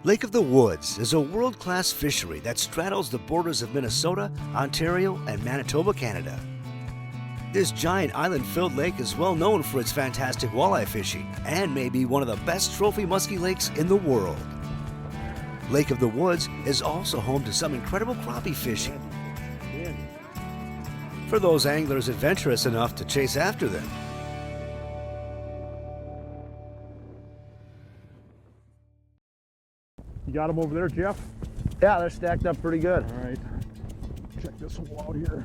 Lake of the Woods is a world-class fishery that straddles the borders of Minnesota, Ontario, and Manitoba, Canada. This giant island-filled lake is well known for its fantastic walleye fishing and may be one of the best trophy muskie lakes in the world. Lake of the Woods is also home to some incredible crappie fishing for those anglers adventurous enough to chase after them. You got them over there, Jeff? Yeah, they're stacked up pretty good. All right, check this hole out here.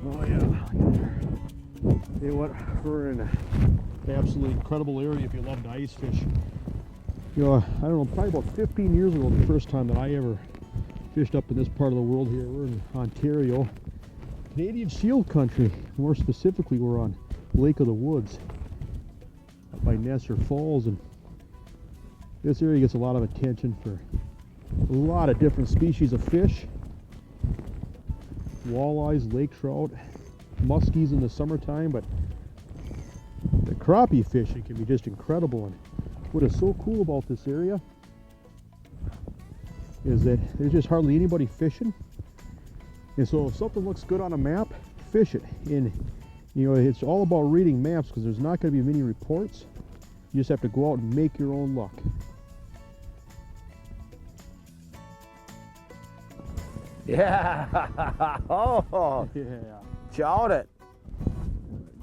Oh yeah, hey, what? We're in an absolutely incredible area if you love to ice fish. You know, I don't know, probably about 15 years ago, the first time that I ever fished up in this part of the world here. We're in Ontario, Canadian Shield country. More specifically, we're on Lake of the Woods up by Nesser Falls, and this area gets a lot of attention for a lot of different species of fish. Walleyes, lake trout, muskies in the summertime, but the crappie fishing can be just incredible. And what is so cool about this area is that there's just hardly anybody fishing. And so if something looks good on a map, fish it. And you know, it's all about reading maps because there's not going to be many reports. You just have to go out and make your own luck. Yeah. Oh, Yeah. chowed it.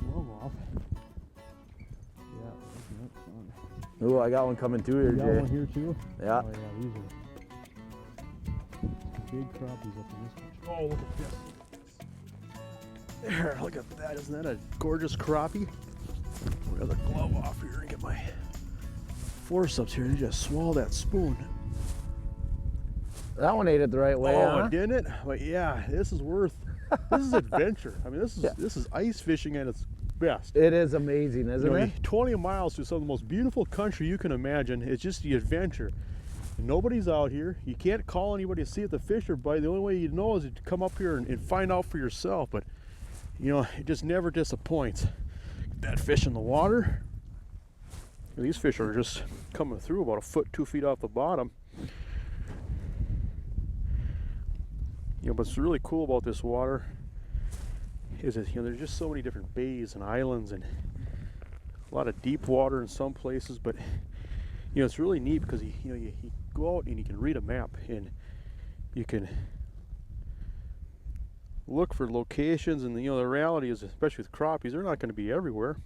Glove off. Yeah. Ooh, I got one coming too here, You got Jay. one here too? Yeah. Oh yeah, these are big crappies up in this one. Oh, look at this. There, look at that. Isn't that a gorgeous crappie? I'll get the glove off here and get my forceps here and just swallow that spoon. That one ate it the right way, Oh, huh? didn't it? But yeah, this is adventure. I mean, this is ice fishing at its best. It is amazing, isn't it? 20 miles through some of the most beautiful country you can imagine. It's just the adventure. And nobody's out here. You can't call anybody to see if the fish are biting. The only way you know is to come up here and find out for yourself. But you know, it just never disappoints. That fish in the water. These fish are just coming through about 1 foot, 2 feet off the bottom. You know, what's really cool about this water is that, you know, there's just so many different bays and islands and a lot of deep water in some places, but you know, it's really neat because you go out and you can read a map and you can look for locations, and you know, the reality is, especially with crappies, they're not going to be everywhere.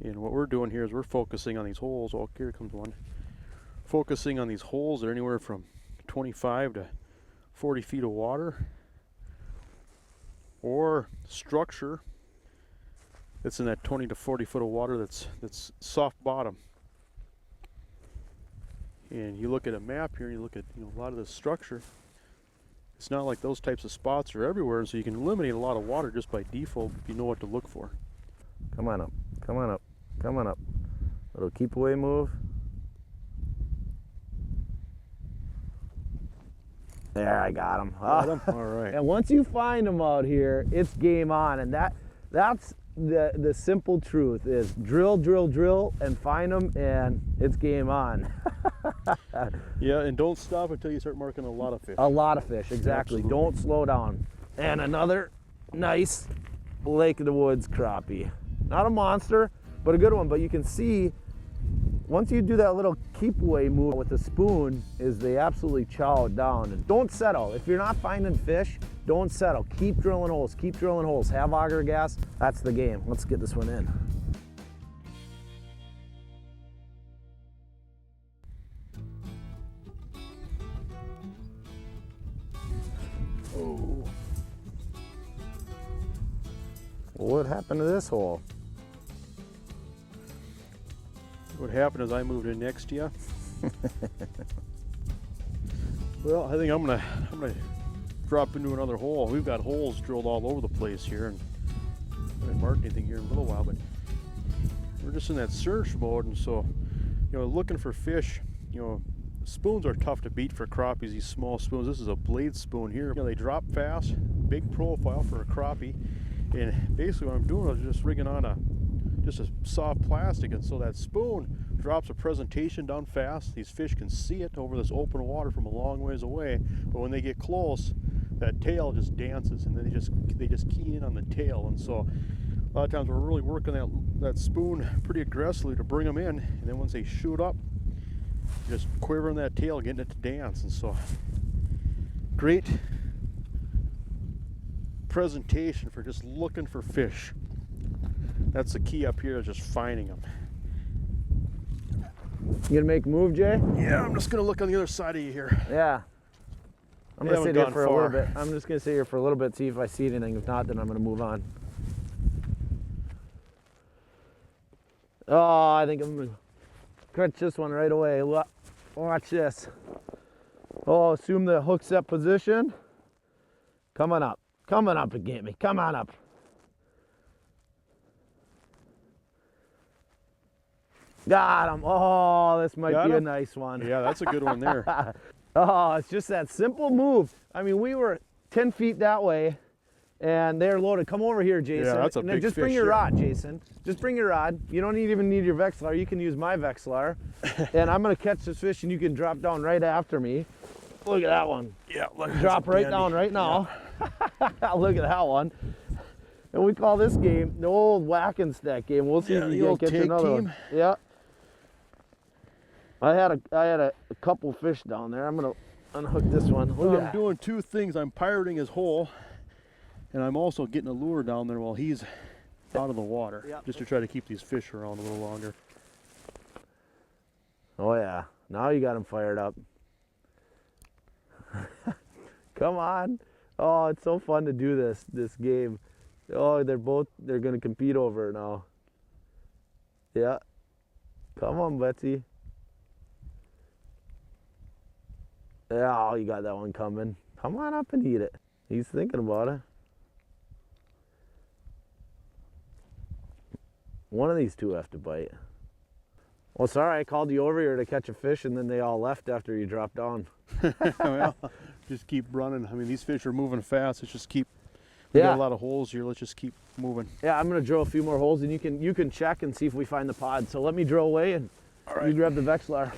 And what we're doing here is we're focusing on these holes. Oh, here comes one. Focusing on these holes. They're anywhere from 25 to 40 feet of water, or structure that's in that 20 to 40 foot of water that's soft bottom. And you look at a map here and you look at, you know, a lot of the structure. It's not like those types of spots are everywhere, and so you can eliminate a lot of water just by default if you know what to look for. Come on up. Come on up. Come on up. Little keep away move. There, I got him. Got 'em? All right. And once you find them out here, it's game on. And that's the simple truth is drill, drill, drill, and find them, and it's game on. Yeah, and don't stop until you start marking a lot of fish. A lot of fish, exactly. Absolutely. Don't slow down. And another nice Lake of the Woods crappie. Not a monster, but a good one. But you can see, once you do that little keep away move with the spoon, is they absolutely chow it down. And don't settle. If you're not finding fish, don't settle. Keep drilling holes. Keep drilling holes. Have auger gas. That's the game. Let's get this one in. Oh. What happened to this hole? What happened is I moved in next to you. Well, I think I'm gonna drop into another hole. We've got holes drilled all over the place here, and I haven't marked anything here in a little while, but we're just in that search mode. And so, you know, looking for fish. You know, spoons are tough to beat for crappies. These small spoons. This is a blade spoon here. You know, they drop fast, big profile for a crappie. And basically, what I'm doing is just rigging on just a soft plastic, and so that spoon drops a presentation down fast. These fish can see it over this open water from a long ways away, but when they get close, that tail just dances, and then they just key in on the tail. And so a lot of times we're really working that spoon pretty aggressively to bring them in, and then once they shoot up, just quivering that tail, getting it to dance. And so great presentation for just looking for fish. That's the key up here, is just finding them. You gonna make a move, Jay? Yeah, I'm just gonna look on the other side of you here. Yeah. I'm gonna haven't sit here gone for a far. little bit. I'm just gonna sit here for a little bit, see if I see anything. If not, then I'm gonna move on. Oh, I think I'm gonna catch this one right away. Watch this. Oh, assume the hook set position. Coming up. Coming up and get me. Come on up. Got him. Oh, this might Got be a him? nice one. Yeah, that's a good one there. Oh, it's just that simple move. I mean, we were 10 feet that way, and they're loaded. Come over here, Jason. Yeah, that's a and then big just bring fish your there. rod, Jason. Just bring your rod. You don't even need your Vexilar. You can use my Vexilar. And I'm going to catch this fish, and you can drop down right after me. Look at that one. Yeah, look, Drop right down right now. Yeah. Look at that one. And we call this game the old whack and stack game. We'll see Yeah, if the you old can catch tag another team. one. Yeah. I had a couple fish down there. I'm gonna unhook this one. Look at I'm that. doing two things. I'm pirating his hole, and I'm also getting a lure down there while he's out of the water, Yep. just to try to keep these fish around a little longer. Oh yeah, now you got him fired up. Come on. Oh, it's so fun to do this game. Oh, they're gonna compete over it now. Yeah. Come on, Betsy. Yeah, oh, you got that one coming. Come on up and eat it. He's thinking about it. One of these two have to bite. Well, sorry, I called you over here to catch a fish, and then they all left after you dropped down. Well, just keep running. I mean, these fish are moving fast. Let's just keep. We got a lot of holes here. Let's just keep moving. Yeah, I'm gonna drill a few more holes, and you can check and see if we find the pod. So let me drill away, and you grab the Vexilar.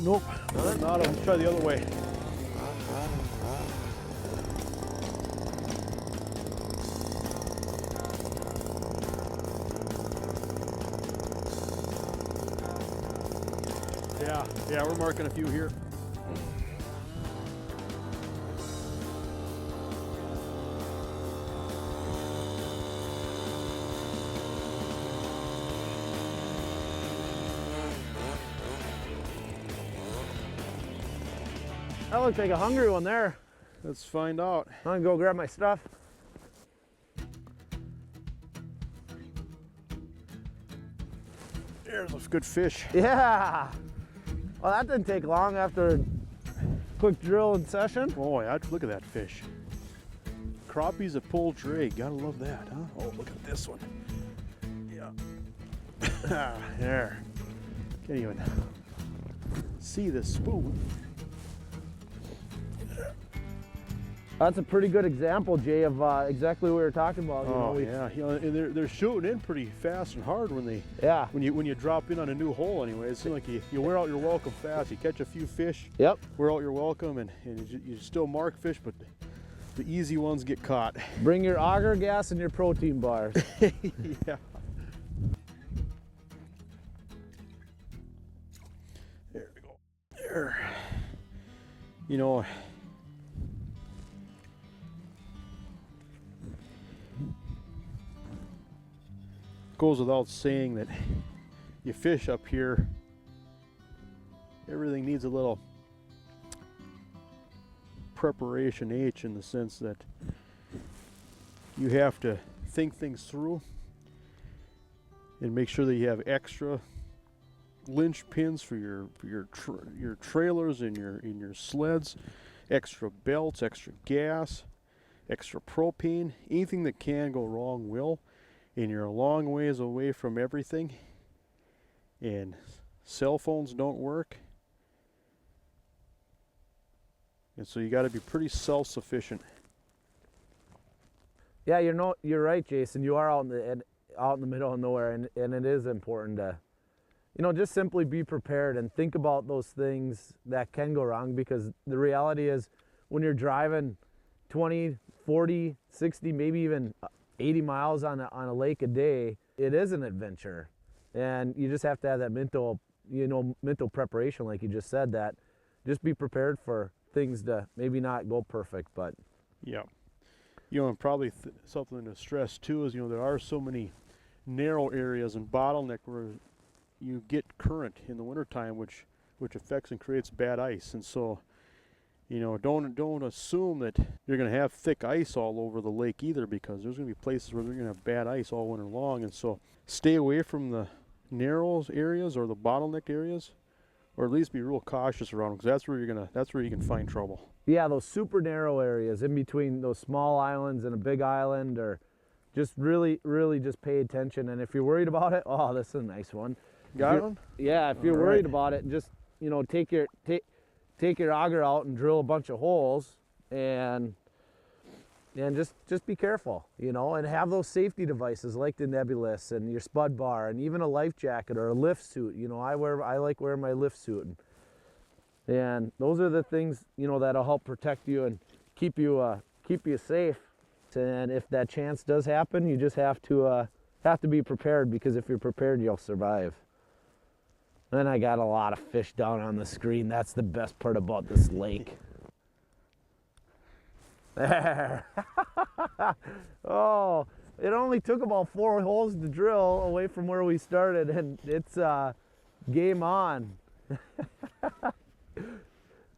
Nope, not. Let's try the other way. Yeah, we're marking a few here. That looks like a hungry one there. Let's find out. I'm gonna go grab my stuff. There's a good fish. Yeah. Well, that didn't take long after a quick drill and session. Oh yeah, look at that fish. Crappies at pull drag. Gotta love that, huh? Oh, look at this one. Yeah. There. Can't even see the spoon. That's a pretty good example, Jay, of exactly what we were talking about. Yeah. You know, and they're shooting in pretty fast and hard when they. Yeah. When you drop in on a new hole, anyway, it seems like you wear out your welcome fast. You catch a few fish. Yep. Wear out your welcome, and you still mark fish, but the easy ones get caught. Bring your auger gas and your protein bars. Yeah. There we go. There. You know, goes without saying that you fish up here, everything needs a little preparation H, in the sense that you have to think things through. And make sure that you have extra linch pins for your trailers and your sleds, extra belts, extra gas, extra propane. Anything that can go wrong will. And you're a long ways away from everything. And cell phones don't work. And so you got to be pretty self-sufficient. Yeah, you're right, Jason. You are out in the middle of nowhere, and it is important to, just simply be prepared and think about those things that can go wrong, because the reality is when you're driving 20, 40, 60, maybe even 80 miles on a lake a day, it is an adventure. And you just have to have that mental preparation, like you just said, that just be prepared for things to maybe not go perfect, but. Yeah. And probably something to stress too is, there are so many narrow areas and bottleneck where you get current in the wintertime, which affects and creates bad ice. And so, don't assume that you're going to have thick ice all over the lake either, because there's going to be places where they're going to have bad ice all winter long. And so stay away from the narrow areas or the bottleneck areas, or at least be real cautious around them, because that's where you can find trouble. Yeah, those super narrow areas in between those small islands and a big island, or just really, really just pay attention. And if you're worried about it, oh, this is a nice one. Got one? Yeah, if you're worried about it, just take your auger out and drill a bunch of holes, and just be careful, and have those safety devices like the nebulous and your spud bar and even a life jacket or a lift suit. I like wearing my lift suit, and those are the things that'll help protect you and keep you safe. And if that chance does happen, you just have to be prepared, because if you're prepared, you'll survive. And I got a lot of fish down on the screen. That's the best part about this lake. There. Oh, it only took about 4 holes to drill away from where we started, and it's game on.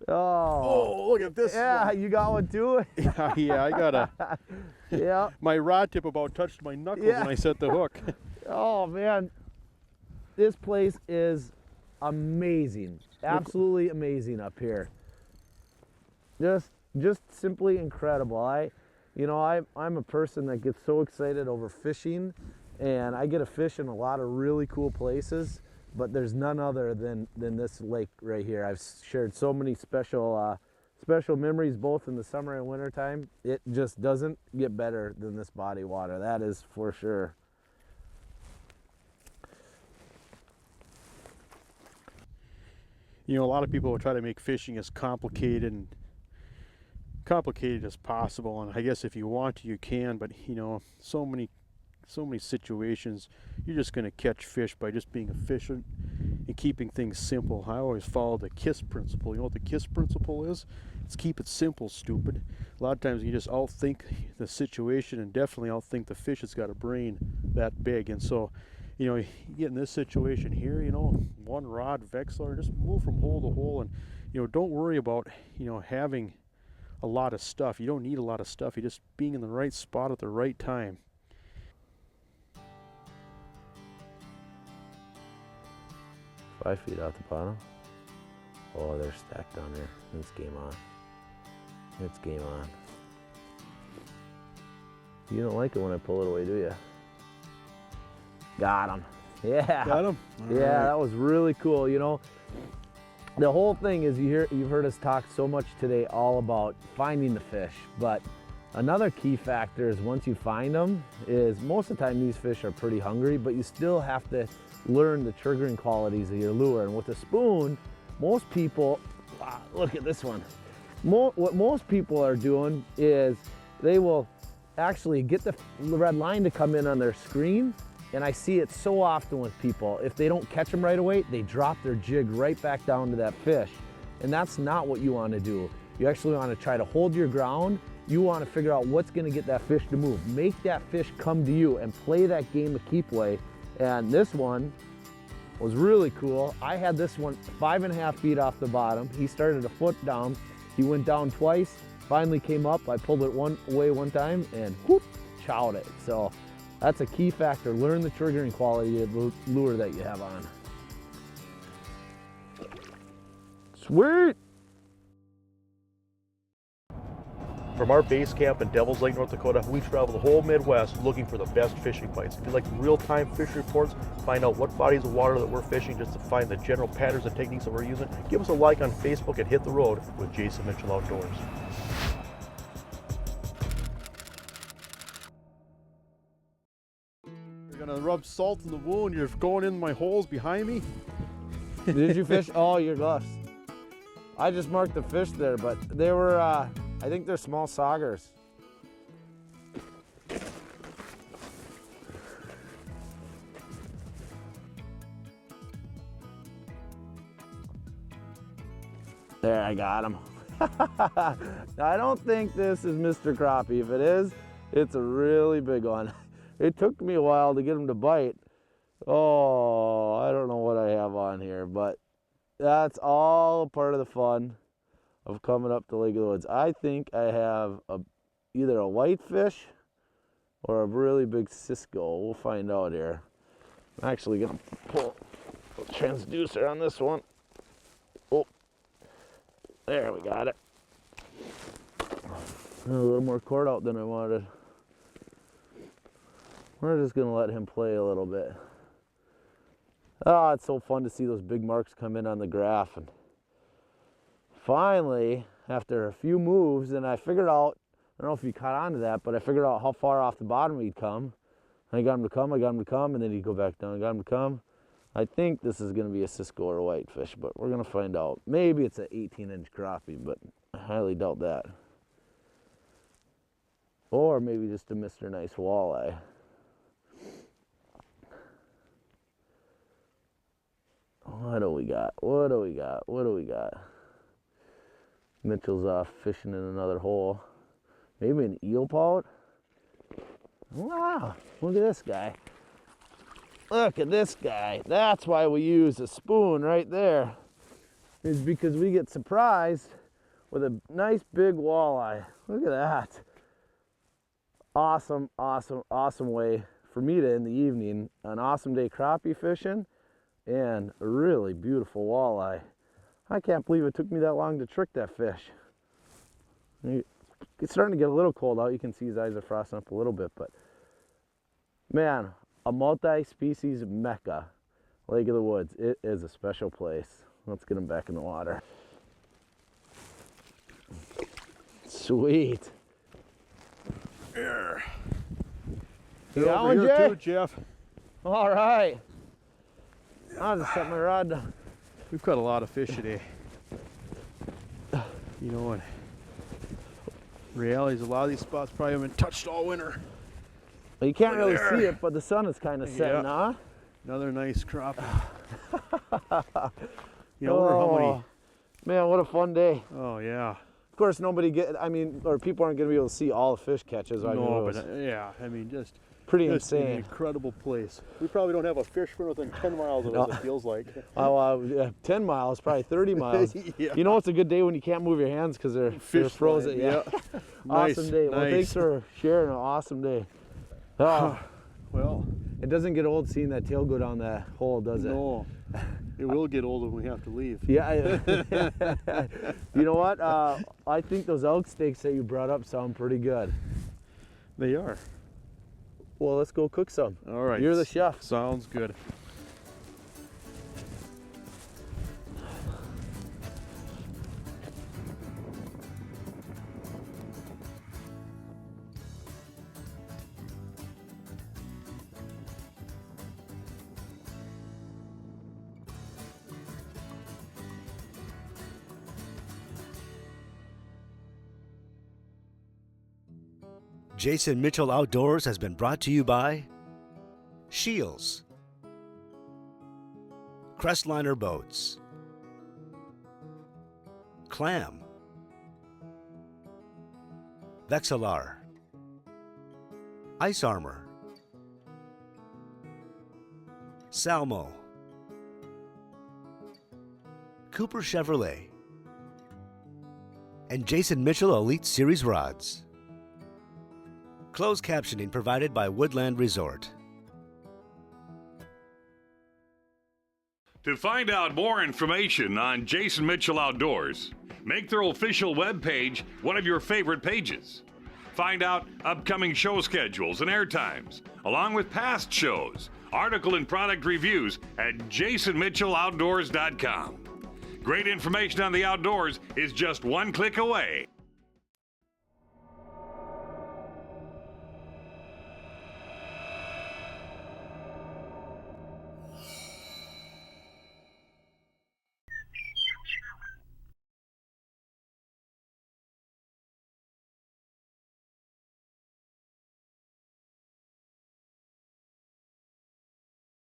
Oh, look at this yeah, one. You got one too? Yeah, I got a... Yeah. My rod tip about touched my knuckles when I set the hook. Oh, man. This place is amazing. Absolutely amazing up here. Just simply incredible. I'm a person that gets so excited over fishing, and I get to fish in a lot of really cool places, but there's none other than this lake right here. I've shared so many special memories both in the summer and winter time. It just doesn't get better than this body of water. That is for sure. A lot of people will try to make fishing as complicated as possible, and I guess if you want to, you can, but so many situations you're just going to catch fish by just being efficient and keeping things simple. I always follow the KISS principle. You know what the KISS principle is? It's keep it simple, stupid. A lot of times you just outthink the situation, and definitely outthink the fish that's got a brain that big. And so you get in this situation here, one rod Vexler, just move from hole to hole, and don't worry about having a lot of stuff. You don't need a lot of stuff. You're just being in the right spot at the right time. Five feet out the bottom. Oh, they're stacked down there. It's game on. It's game on. You don't like it when I pull it away, do you? Got him. Yeah. Got him? Yeah, right. That was really cool. The whole thing is you've heard us talk so much today all about finding the fish, but another key factor is once you find them is most of the time these fish are pretty hungry, but you still have to learn the triggering qualities of your lure. And with a spoon, most people, look at this one. What most people are doing is they will actually get the red line to come in on their screen. And I see it so often with people. If they don't catch them right away, they drop their jig right back down to that fish. And that's not what you want to do. You actually want to try to hold your ground. You want to figure out what's going to get that fish to move. Make that fish come to you and play that game of keep away. And this one was really cool. I had this one 5.5 feet off the bottom. He started a foot down. He went down twice, finally came up. I pulled it away one time and whoop, chowed it. So That's a key factor. Learn the triggering quality of the lure that you have on. Sweet! From our base camp in Devil's Lake, North Dakota, we travel the whole Midwest looking for the best fishing bites. If you like real-time fish reports, find out what bodies of water that we're fishing, just to find the general patterns and techniques that we're using, give us a like on Facebook and hit the road with Jason Mitchell Outdoors. You're gonna rub salt in the wound. You're going in my holes behind me. Did you fish? Oh, your gloves. I just marked the fish there, but they were, I think they're small saugers. There, I got him. I don't think this is Mr. Crappie. If it is, it's a really big one. It took me a while to get him to bite. Oh, I don't know what I have on here, but that's all part of the fun of coming up to Lake of the Woods. I think I have either a whitefish or a really big Cisco. We'll find out here. I'm actually gonna pull a transducer on this one. Oh, there, we got it. A little more cord out than I wanted. We're just gonna let him play a little bit. Oh, it's so fun to see those big marks come in on the graph. And finally, after a few moves, and I figured out, I don't know if you caught on to that, but I figured out how far off the bottom he'd come. I got him to come, and then he'd go back down. I got him to come. I think this is gonna be a Cisco or a whitefish, but we're gonna find out. Maybe it's an 18-inch crappie, but I highly doubt that. Or maybe just a Mr. Nice walleye. What do we got? What do we got? What do we got? Mitchell's off fishing in another hole. Maybe an eel pout? Wow, look at this guy. Look at this guy. That's why we use a spoon right there. Is because we get surprised with a nice big walleye. Look at that. Awesome, awesome, awesome way for me to end the evening. An awesome day crappie fishing and a really beautiful walleye. I can't believe it took me that long to trick that fish. It's starting to get a little cold out. You can see his eyes are frosting up a little bit, but man, a multi-species mecca, Lake of the Woods. It is a special place. Let's get him back in the water. Sweet. Here. You got Over one, here Jay? too, Jeff. All right. I'll just set my rod down. We've caught a lot of fish today. You know, and reality is a lot of these spots probably haven't been touched all winter. Well, you can't really there. see it, but the sun is kind of setting, huh? Another nice crappie. You know, how many? Man, what a fun day. Oh yeah. Of course, or people aren't going to be able to see all the fish catches. I mean, No, it was but yeah, I mean, just pretty an insane. incredible place. We probably don't have a fish for within 10 miles of us, it feels like. Oh, 10 miles, probably 30 miles. Yeah. You know it's a good day when you can't move your hands because they're frozen. Yeah. Awesome Nice, day. Well, nice. thanks for sharing an awesome day. Oh, Well, it doesn't get old seeing that tail go down that hole, does it? no. It will get old when we have to leave. Yeah. You know what? I think those elk steaks that you brought up sound pretty good. They are. Well, let's go cook some. All right. You're the chef. Sounds good. Jason Mitchell Outdoors has been brought to you by Shields, Crestliner Boats, Clam, Vexilar, Ice Armor, Salmo, Cooper Chevrolet, and Jason Mitchell Elite Series Rods. closed captioning provided by Woodland Resort. To find out more information on Jason Mitchell Outdoors, make their official webpage one of your favorite pages. Find out upcoming show schedules and air times, along with past shows, article and product reviews at jasonmitchelloutdoors.com. Great information on the outdoors is just one click away.